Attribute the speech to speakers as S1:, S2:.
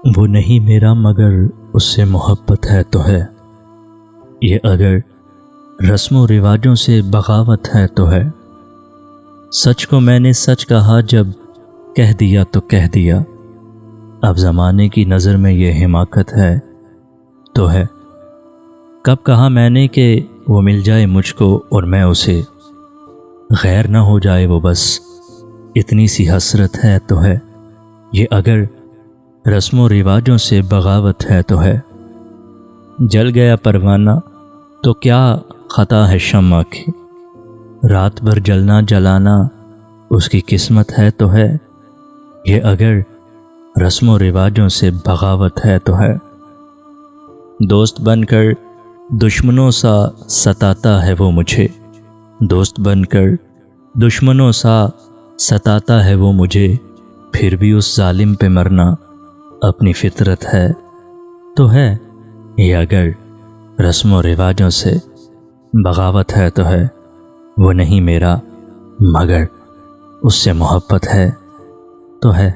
S1: وہ نہیں میرا مگر اس سے محبت ہے تو ہے، یہ اگر رسم و رواجوں سے بغاوت ہے تو ہے۔ سچ کو میں نے سچ کہا جب کہہ دیا تو کہہ دیا، اب زمانے کی نظر میں یہ حماقت ہے تو ہے۔ کب کہا میں نے کہ وہ مل جائے مجھ کو اور میں اسے، غیر نہ ہو جائے وہ بس اتنی سی حسرت ہے تو ہے، یہ اگر رسم و رواجوں سے بغاوت ہے تو ہے۔ جل گیا پروانہ تو کیا خطا ہے شمع کی، رات بھر جلنا جلانا اس کی قسمت ہے تو ہے، یہ اگر رسم و رواجوں سے بغاوت ہے تو ہے۔ دوست بن کر دشمنوں سا ستاتا ہے وہ مجھے، دوست بن کر دشمنوں سا ستاتا ہے وہ مجھے، پھر بھی اس ظالم پہ مرنا اپنی فطرت ہے تو ہے، یہ اگر رسم و رواجوں سے بغاوت ہے تو ہے۔ وہ نہیں میرا مگر اس سے محبت ہے تو ہے۔